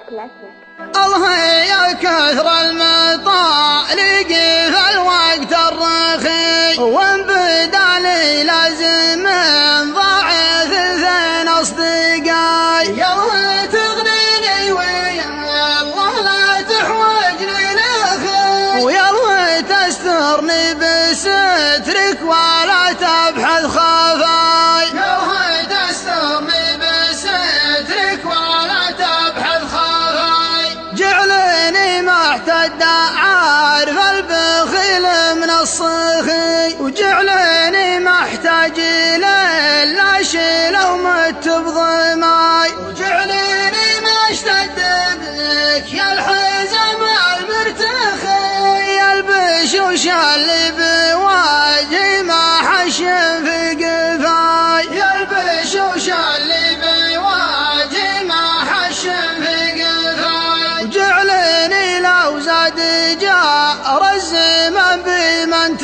الله يا كثر المطالق في الوقت الرخي، وان بدالي لازم ضاعف 2 أصدقاي. يلا تغنيني ويا الله لا تحوجني لأخي، ويلا تسترني بسترك ولا تبحث خفاي. يلا تسترني بسترك ولا تبحث خفاي. جعلني محتد عارف البخيل من الصخي، وجعلني محتاج لا شيله ومت بضماي. وجعلني مشتد بك يا الحزم المرتخي، البشوش اللي بواجهي ما حشم في قفاي. يا البشوش اللي بواجهي ما حشم في قفاي. وجعلني لو زاد جار الزمن بمن